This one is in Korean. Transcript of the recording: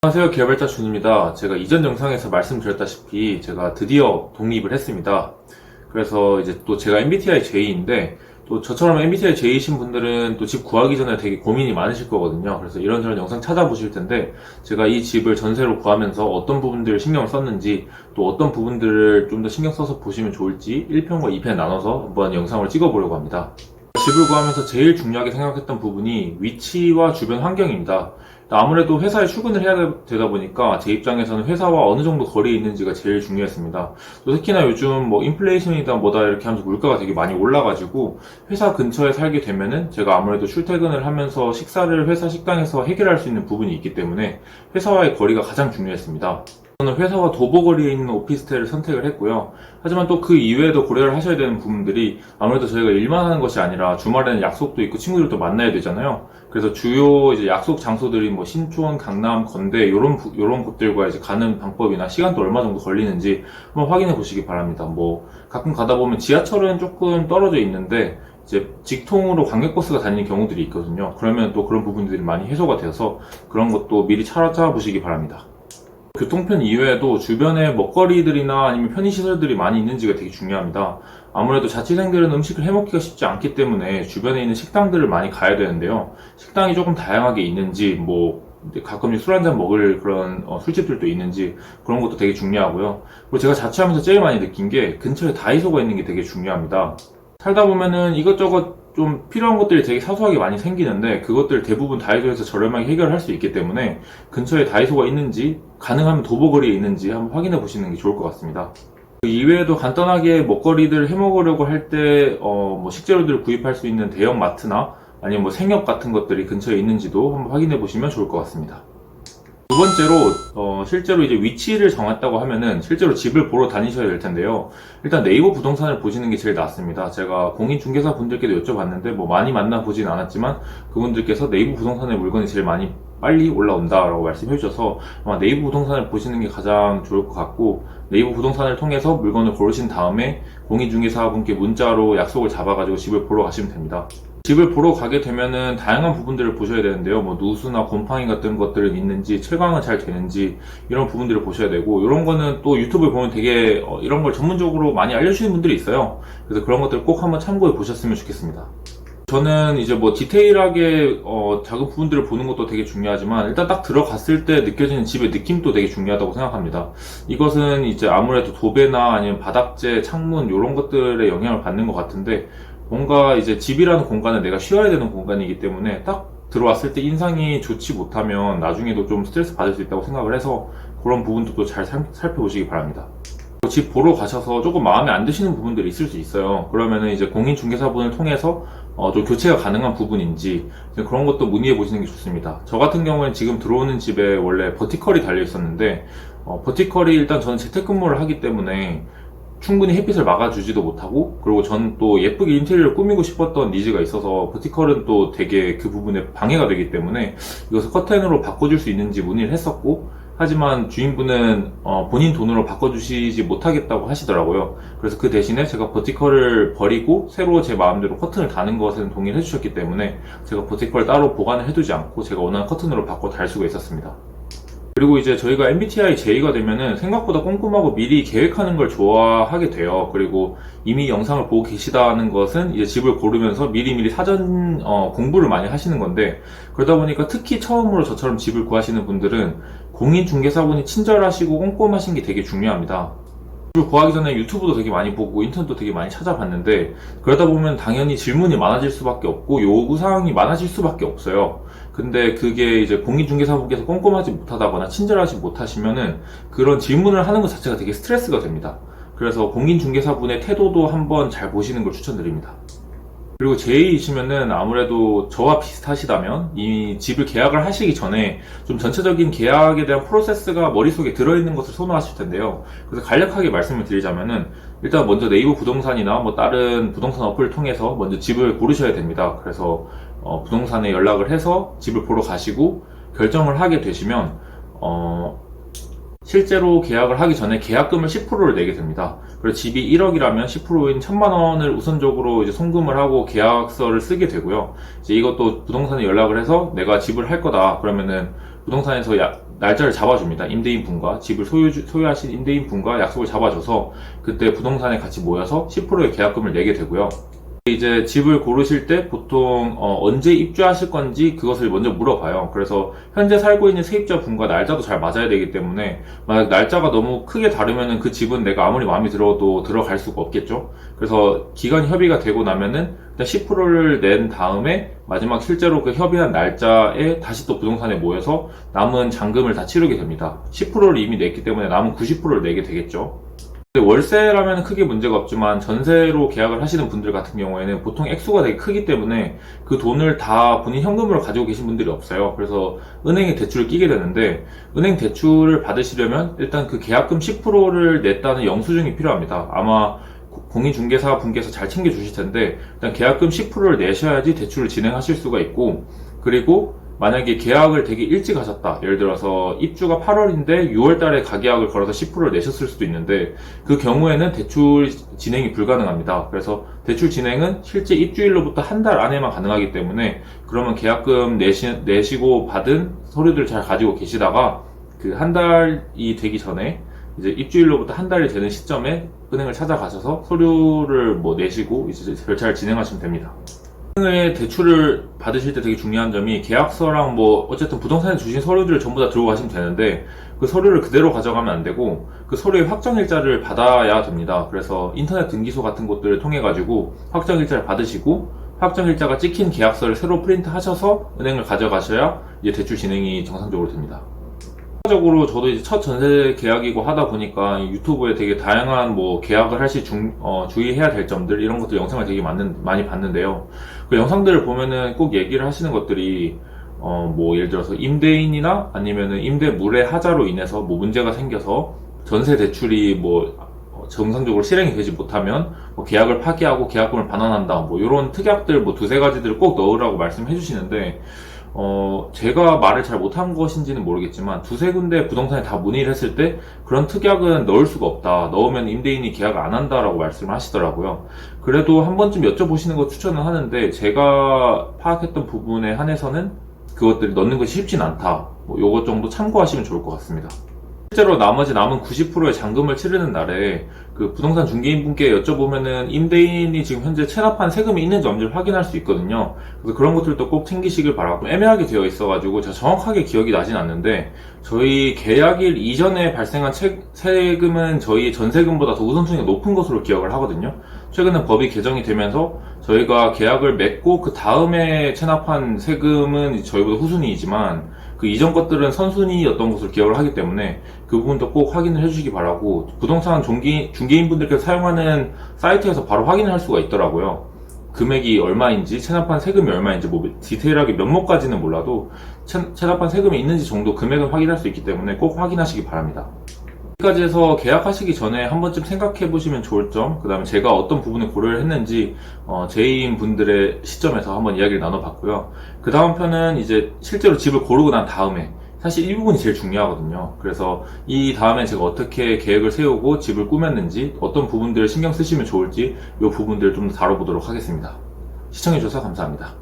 안녕하세요. 개발자 준입니다. 제가 이전 영상에서 말씀드렸다시피 제가 드디어 독립을 했습니다. 그래서 이제 또 제가 MBTI J인데 또 저처럼 MBTI J이신 분들은 또 집 구하기 전에 되게 고민이 많으실 거거든요. 그래서 이런저런 영상 찾아보실 텐데 제가 이 집을 전세로 구하면서 어떤 부분들을 신경을 썼는지 또 어떤 부분들을 좀 더 신경 써서 보시면 좋을지 1편과 2편 나눠서 한번 영상을 찍어보려고 합니다. 집을 구하면서 제일 중요하게 생각했던 부분이 위치와 주변 환경입니다. 아무래도 회사에 출근을 해야 되다 보니까 제 입장에서는 회사와 어느 정도 거리에 있는지가 제일 중요했습니다. 또 특히나 요즘 뭐 인플레이션이다 뭐다 이렇게 하면서 물가가 되게 많이 올라가지고 회사 근처에 살게 되면은 제가 아무래도 출퇴근을 하면서 식사를 회사 식당에서 해결할 수 있는 부분이 있기 때문에 회사와의 거리가 가장 중요했습니다. 저는 회사와 도보거리에 있는 오피스텔을 선택을 했고요. 하지만 또 그 이외에도 고려를 하셔야 되는 부분들이 아무래도 저희가 일만 하는 것이 아니라 주말에는 약속도 있고 친구들도 만나야 되잖아요. 그래서 주요 이제 약속 장소들이 뭐 신촌, 강남, 건대 요런 곳들과 이제 가는 방법이나 시간도 얼마 정도 걸리는지 한번 확인해 보시기 바랍니다. 뭐 가끔 가다 보면 지하철은 조금 떨어져 있는데 이제 직통으로 관객버스가 다니는 경우들이 있거든요. 그러면 또 그런 부분들이 많이 해소가 되어서 그런 것도 미리 찾아보시기 바랍니다. 교통편 이외에도 주변에 먹거리들이나 아니면 편의시설들이 많이 있는지가 되게 중요합니다. 아무래도 자취생들은 음식을 해먹기가 쉽지 않기 때문에 주변에 있는 식당들을 많이 가야 되는데요. 식당이 조금 다양하게 있는지, 뭐, 가끔 술 한잔 먹을 그런 술집들도 있는지 그런 것도 되게 중요하고요. 그리고 제가 자취하면서 제일 많이 느낀 게 근처에 다이소가 있는 게 되게 중요합니다. 살다 보면은 이것저것 좀 필요한 것들이 되게 사소하게 많이 생기는데 그것들 대부분 다이소에서 저렴하게 해결할 수 있기 때문에 근처에 다이소가 있는지 가능하면 도보거리에 있는지 한번 확인해 보시는 게 좋을 것 같습니다. 그 이외에도 간단하게 먹거리들 해 먹으려고 할 때 뭐 식재료들을 구입할 수 있는 대형 마트나 아니면 뭐 생협 같은 것들이 근처에 있는지도 한번 확인해 보시면 좋을 것 같습니다. 두 번째로 실제로 이제 위치를 정했다고 하면은 실제로 집을 보러 다니셔야 될 텐데요. 일단 네이버 부동산을 보시는 게 제일 낫습니다. 제가 공인중개사 분들께도 여쭤봤는데 뭐 많이 만나보진 않았지만 그분들께서 네이버 부동산의 물건이 제일 많이 빨리 올라온다라고 말씀해 주셔서 아마 네이버 부동산을 보시는 게 가장 좋을 것 같고, 네이버 부동산을 통해서 물건을 고르신 다음에 공인중개사분께 문자로 약속을 잡아가지고 집을 보러 가시면 됩니다. 집을 보러 가게 되면은 다양한 부분들을 보셔야 되는데요. 뭐 누수나 곰팡이 같은 것들은 있는지, 채광은 잘 되는지 이런 부분들을 보셔야 되고, 이런 거는 또 유튜브에 보면 되게 이런 걸 전문적으로 많이 알려주시는 분들이 있어요. 그래서 그런 것들 꼭 한번 참고해 보셨으면 좋겠습니다. 저는 이제 뭐 디테일하게 작은 부분들을 보는 것도 되게 중요하지만 일단 딱 들어갔을 때 느껴지는 집의 느낌도 되게 중요하다고 생각합니다. 이것은 이제 아무래도 도배나 아니면 바닥재, 창문 이런 것들의 영향을 받는 것 같은데, 뭔가 이제 집이라는 공간은 내가 쉬어야 되는 공간이기 때문에 딱 들어왔을 때 인상이 좋지 못하면 나중에도 좀 스트레스 받을 수 있다고 생각을 해서 그런 부분도 또 잘 살펴보시기 바랍니다. 집 보러 가셔서 조금 마음에 안 드시는 부분들이 있을 수 있어요. 그러면은 이제 공인중개사분을 통해서 좀 교체가 가능한 부분인지 그런 것도 문의해 보시는 게 좋습니다. 저 같은 경우는 지금 들어오는 집에 원래 버티컬이 달려 있었는데 버티컬이 일단 저는 재택근무를 하기 때문에 충분히 햇빛을 막아주지도 못하고, 그리고 전 또 예쁘게 인테리어를 꾸미고 싶었던 니즈가 있어서 버티컬은 또 되게 그 부분에 방해가 되기 때문에 이것을 커튼으로 바꿔줄 수 있는지 문의를 했었고, 하지만 주인분은 본인 돈으로 바꿔주시지 못하겠다고 하시더라고요. 그래서 그 대신에 제가 버티컬을 버리고 새로 제 마음대로 커튼을 다는 것에는 동의를 해주셨기 때문에 제가 버티컬을 따로 보관을 해두지 않고 제가 원하는 커튼으로 바꿔 달 수가 있었습니다. 그리고 이제 저희가 MBTI J가 되면은 생각보다 꼼꼼하고 미리 계획하는 걸 좋아하게 돼요. 그리고 이미 영상을 보고 계시다는 것은 이제 집을 고르면서 미리미리 사전 공부를 많이 하시는 건데, 그러다 보니까 특히 처음으로 저처럼 집을 구하시는 분들은 공인중개사분이 친절하시고 꼼꼼하신 게 되게 중요합니다. 집을 구하기 전에 유튜브도 되게 많이 보고 인터넷도 되게 많이 찾아봤는데, 그러다 보면 당연히 질문이 많아질 수밖에 없고 요구사항이 많아질 수밖에 없어요. 근데 그게 이제 공인중개사분께서 꼼꼼하지 못하다거나 친절하지 못하시면은 그런 질문을 하는 것 자체가 되게 스트레스가 됩니다. 그래서 공인중개사분의 태도도 한번 잘 보시는 걸 추천드립니다. 그리고 J이시면은 아무래도 저와 비슷하시다면 이 집을 계약을 하시기 전에 좀 전체적인 계약에 대한 프로세스가 머릿속에 들어있는 것을 선호하실 텐데요. 그래서 간략하게 말씀을 드리자면은 일단 먼저 네이버 부동산이나 뭐 다른 부동산 어플을 통해서 먼저 집을 고르셔야 됩니다. 그래서 부동산에 연락을 해서 집을 보러 가시고 결정을 하게 되시면 실제로 계약을 하기 전에 계약금을 10%를 내게 됩니다. 그래서 집이 1억이라면 10%인 1,000만 원을 우선적으로 이제 송금을 하고 계약서를 쓰게 되고요. 이제 이것도 부동산에 연락을 해서 내가 집을 할 거다. 그러면은 부동산에서 날짜를 잡아줍니다. 임대인 분과 집을 소유하신 임대인 분과 약속을 잡아줘서 그때 부동산에 같이 모여서 10%의 계약금을 내게 되고요. 이제 집을 고르실 때 보통 언제 입주하실 건지 그것을 먼저 물어봐요. 그래서 현재 살고 있는 세입자 분과 날짜도 잘 맞아야 되기 때문에 만약 날짜가 너무 크게 다르면은 그 집은 내가 아무리 마음에 들어도 들어갈 수가 없겠죠. 그래서 기간 협의가 되고 나면은 일단 10%를 낸 다음에 마지막 실제로 그 협의한 날짜에 다시 또 부동산에 모여서 남은 잔금을 다 치르게 됩니다. 10%를 이미 냈기 때문에 남은 90%를 내게 되겠죠. 월세라면 크게 문제가 없지만 전세로 계약을 하시는 분들 같은 경우에는 보통 액수가 되게 크기 때문에 그 돈을 다 본인 현금으로 가지고 계신 분들이 없어요. 그래서 은행에 대출을 끼게 되는데 은행 대출을 받으시려면 일단 그 계약금 10%를 냈다는 영수증이 필요합니다. 아마 공인중개사 분께서 잘 챙겨주실 텐데 일단 계약금 10%를 내셔야지 대출을 진행하실 수가 있고, 그리고 만약에 계약을 되게 일찍 하셨다. 예를 들어서 입주가 8월인데 6월 달에 가계약을 걸어서 10%를 내셨을 수도 있는데 그 경우에는 대출 진행이 불가능합니다. 그래서 대출 진행은 실제 입주일로부터 한 달 안에만 가능하기 때문에 그러면 계약금 내시고 받은 서류들 잘 가지고 계시다가 그 한 달이 되기 전에 이제 입주일로부터 한 달이 되는 시점에 은행을 찾아가셔서 서류를 내시고 이제 절차를 진행하시면 됩니다. 은행의 대출을 받으실 때 되게 중요한 점이 계약서랑 어쨌든 부동산에 주신 서류들을 전부 다 들고 가시면 되는데 그 서류를 그대로 가져가면 안 되고 그 서류의 확정일자를 받아야 됩니다. 그래서 인터넷 등기소 같은 곳들을 통해 가지고 확정일자를 받으시고 확정일자가 찍힌 계약서를 새로 프린트 하셔서 은행을 가져가셔야 이제 대출 진행이 정상적으로 됩니다. 추가적으로 저도 이제 첫 전세 계약이고 하다 보니까 유튜브에 되게 다양한 계약을 할 시 주의해야 될 점들 이런 것들 영상을 되게 많이 봤는데요. 그 영상들을 보면은 꼭 얘기를 하시는 것들이 예를 들어서 임대인이나 아니면은 임대물의 하자로 인해서 문제가 생겨서 전세 대출이 정상적으로 실행이 되지 못하면 계약을 파기하고 계약금을 반환한다 이런 특약들 두세 가지들을 꼭 넣으라고 말씀해 주시는데 제가 말을 잘 못한 것인지는 모르겠지만 두세 군데 부동산에 다 문의를 했을 때 그런 특약은 넣을 수가 없다. 넣으면 임대인이 계약을 안 한다라고 말씀을 하시더라고요. 그래도 한 번쯤 여쭤보시는 거 추천을 하는데 제가 파악했던 부분에 한해서는 그것들이 넣는 것이 쉽진 않다. 요것 정도 참고하시면 좋을 것 같습니다. 실제로 나머지 남은 90%의 잔금을 치르는 날에 그 부동산 중개인 분께 여쭤보면은 임대인이 지금 현재 체납한 세금이 있는지 없는지 확인할 수 있거든요. 그래서 그런 것들도 꼭 챙기시길 바라고, 애매하게 되어 있어가지고 제가 정확하게 기억이 나진 않는데 저희 계약일 이전에 발생한 세금은 저희 전세금보다 더 우선순위가 높은 것으로 기억을 하거든요. 최근에 법이 개정이 되면서 저희가 계약을 맺고 그 다음에 체납한 세금은 저희보다 후순위이지만 그 이전 것들은 선순위였던 것으로 기억을 하기 때문에 그 부분도 꼭 확인을 해주시기 바라고, 부동산 중개인분들께서 사용하는 사이트에서 바로 확인을 할 수가 있더라고요. 금액이 얼마인지, 체납한 세금이 얼마인지, 디테일하게 면목까지는 몰라도 체납한 세금이 있는지 정도 금액은 확인할 수 있기 때문에 꼭 확인하시기 바랍니다. 여기까지 해서 계약하시기 전에 한 번쯤 생각해 보시면 좋을 점, 그 다음에 제가 어떤 부분을 고려를 했는지 제이인 분들의 시점에서 한번 이야기를 나눠봤고요. 그 다음 편은 이제 실제로 집을 고르고 난 다음에 사실 이 부분이 제일 중요하거든요. 그래서 이 다음에 제가 어떻게 계획을 세우고 집을 꾸몄는지, 어떤 부분들을 신경 쓰시면 좋을지 이 부분들을 좀 더 다뤄보도록 하겠습니다. 시청해주셔서 감사합니다.